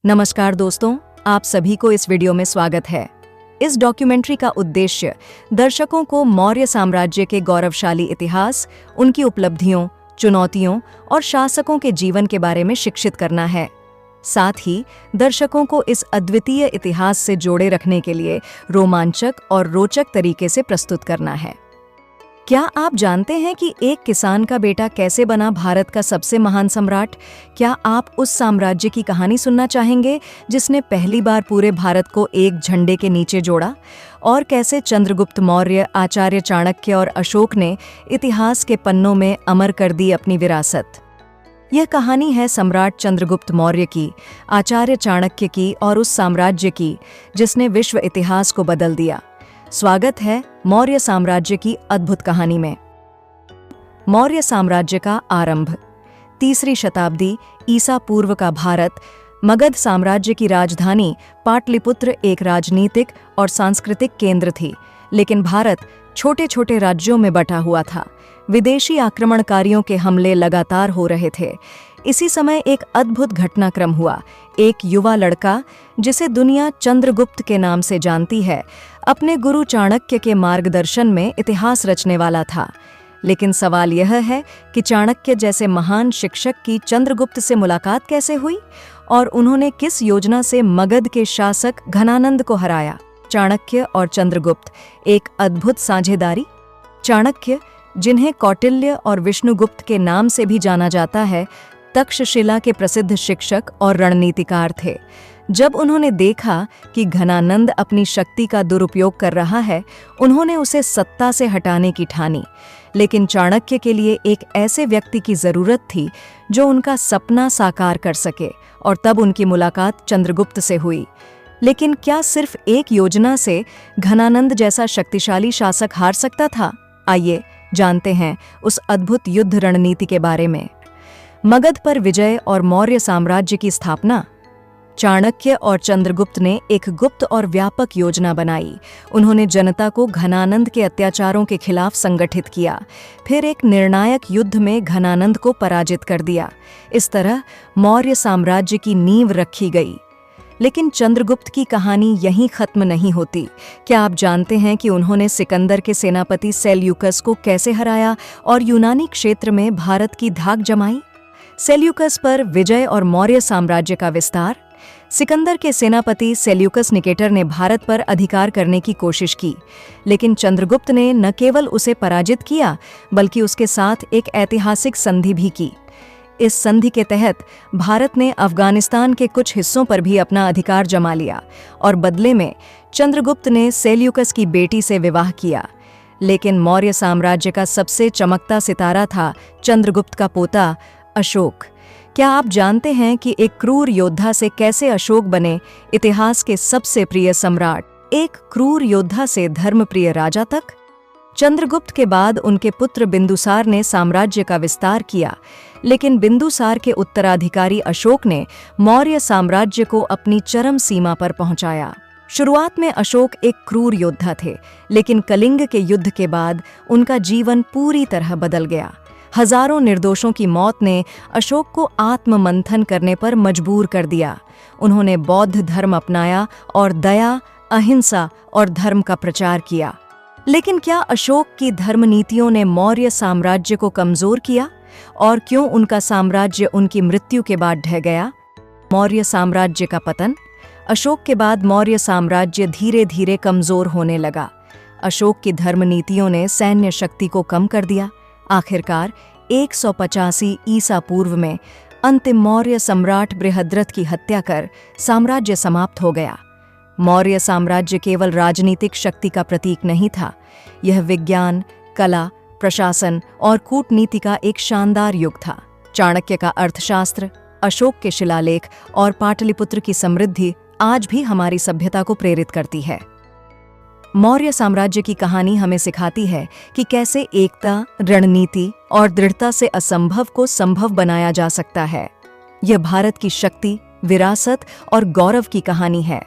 नमस्कार दोस्तों, आप सभी को इस वीडियो में स्वागत है। इस डॉक्यूमेंट्री का उद्देश्य दर्शकों को मौर्य साम्राज्य के गौरवशाली इतिहास, उनकी उपलब्धियों, चुनौतियों और शासकों के जीवन के बारे में शिक्षित करना है। साथ ही दर्शकों को इस अद्वितीय इतिहास से जोड़े रखने के लिए रोमांचक और रोचक तरीके से प्रस्तुत करना है। क्या आप जानते हैं कि एक किसान का बेटा कैसे बना भारत का सबसे महान सम्राट? क्या आप उस साम्राज्य की कहानी सुनना चाहेंगे जिसने पहली बार पूरे भारत को एक झंडे के नीचे जोड़ा? और कैसे चंद्रगुप्त मौर्य, आचार्य चाणक्य और अशोक ने इतिहास के पन्नों में अमर कर दी अपनी विरासत? यह कहानी है सम्राट चंद्रगुप्त मौर्य की, आचार्य चाणक्य की और उस साम्राज्य की जिसने विश्व इतिहास को बदल दिया। स्वागत है मौर्य साम्राज्य की अद्भुत कहानी में। मौर्य साम्राज्य का आरंभ। 3री शताब्दी ईसा पूर्व का भारत, मगध साम्राज्य की राजधानी पाटलिपुत्र एक राजनीतिक और सांस्कृतिक केंद्र थी, लेकिन भारत छोटे छोटे राज्यों में बटा हुआ था। विदेशी आक्रमणकारियों के हमले लगातार हो रहे थे। इसी समय एक अद्भुत घटनाक्रम हुआ। एक युवा लड़का, जिसे दुनिया चंद्रगुप्त के नाम से जानती है, अपने गुरु चाणक्य के मार्गदर्शन में इतिहास रचने वाला था। लेकिन सवाल यह है कि चाणक्य जैसे महान शिक्षक की चंद्रगुप्त से मुलाकात कैसे हुई और उन्होंने किस योजना से मगध के शासक घनानंद को हराया? चाणक्य और चंद्रगुप्त, एक अद्भुत साझेदारी। चाणक्य, जिन्हें कौटिल्य और विष्णुगुप्त के नाम से भी जाना जाता है, तक्षशिला के प्रसिद्ध शिक्षक और रणनीतिकार थे। जब उन्होंने देखा कि घनानंद अपनी शक्ति का दुरुपयोग कर रहा है, उन्होंने उसे सत्ता से हटाने की ठानी। लेकिन चाणक्य के लिए एक ऐसे व्यक्ति की जरूरत थी जो उनका सपना साकार कर सके, और तब उनकी मुलाकात चंद्रगुप्त से हुई। लेकिन क्या सिर्फ एक योजना से घनानंद जैसा शक्तिशाली शासक हार सकता था? आइए जानते हैं उस अद्भुत युद्ध रणनीति के बारे में। मगध पर विजय और मौर्य साम्राज्य की स्थापना। चाणक्य और चंद्रगुप्त ने एक गुप्त और व्यापक योजना बनाई। उन्होंने जनता को घनानंद के अत्याचारों के खिलाफ संगठित किया, फिर एक निर्णायक युद्ध में घनानंद को पराजित कर दिया। इस तरह मौर्य साम्राज्य की नींव रखी गई। लेकिन चंद्रगुप्त की कहानी यहीं खत्म नहीं होती। क्या आप जानते हैं कि उन्होंने सिकंदर के सेनापति सेल्यूकस को कैसे हराया और यूनानी क्षेत्र में भारत की धाक जमाई? सेल्यूकस पर विजय और मौर्य साम्राज्य का विस्तार। सिकंदर के सेनापति सेल्यूकस निकेटर ने भारत पर अधिकार करने की कोशिश की, लेकिन चंद्रगुप्त ने न केवल उसे पराजित किया, बल्कि उसके साथ एक ऐतिहासिक संधि भी की। इस संधि के तहत भारत ने अफगानिस्तान के कुछ हिस्सों पर भी अपना अधिकार जमा लिया, और बदले में चंद्रगुप्त ने सेल्यूकस की बेटी से विवाह किया। लेकिन मौर्य साम्राज्य का सबसे चमकता सितारा था चंद्रगुप्त का पोता अशोक। क्या आप जानते हैं कि एक क्रूर योद्धा से कैसे अशोक बने इतिहास के सबसे प्रिय सम्राट? एक क्रूर योद्धा से धर्मप्रिय राजा तक। चंद्रगुप्त के बाद उनके पुत्र बिंदुसार ने साम्राज्य का विस्तार किया, लेकिन बिंदुसार के उत्तराधिकारी अशोक ने मौर्य साम्राज्य को अपनी चरम सीमा पर पहुंचाया। शुरुआत में अशोक एक क्रूर योद्धा थे, लेकिन कलिंग के युद्ध के बाद उनका जीवन पूरी तरह बदल गया। हजारों निर्दोषों की मौत ने अशोक को आत्ममंथन करने पर मजबूर कर दिया। उन्होंने बौद्ध धर्म अपनाया और दया, अहिंसा और धर्म का प्रचार किया। लेकिन क्या अशोक की धर्म नीतियों ने मौर्य साम्राज्य को कमजोर किया? और क्यों उनका साम्राज्य उनकी मृत्यु के बाद ढह गया? मौर्य साम्राज्य का पतन। अशोक के बाद मौर्य साम्राज्य धीरे धीरे कमजोर होने लगा। अशोक की धर्म नीतियों ने सैन्य शक्ति को कम कर दिया। आखिरकार 185 ईसा पूर्व में अंतिम मौर्य सम्राट बृहद्रथ की हत्या कर साम्राज्य समाप्त हो गया। मौर्य साम्राज्य केवल राजनीतिक शक्ति का प्रतीक नहीं था, यह विज्ञान, कला, प्रशासन और कूटनीति का एक शानदार युग था। चाणक्य का अर्थशास्त्र, अशोक के शिलालेख और पाटलिपुत्र की समृद्धि आज भी हमारी सभ्यता को प्रेरित करती है। मौर्य साम्राज्य की कहानी हमें सिखाती है कि कैसे एकता, रणनीति और दृढ़ता से असंभव को संभव बनाया जा सकता है। यह भारत की शक्ति, विरासत और गौरव की कहानी है,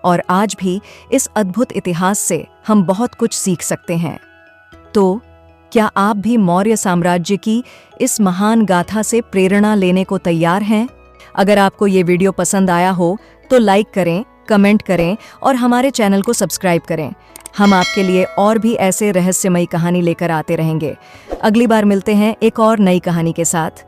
और आज भी इस अद्भुत इतिहास से हम बहुत कुछ सीख सकते हैं। तो क्या आप भी मौर्य साम्राज्य की इस महान गाथा से प्रेरणा लेने को तैयार हैं? अगर आपको ये वीडियो पसंद आया हो तो लाइक करें, कमेंट करें और हमारे चैनल को सब्सक्राइब करें। हम आपके लिए और भी ऐसे रहस्यमयी कहानी लेकर आते रहेंगे। अगली बार मिलते हैं एक और नई कहानी के साथ।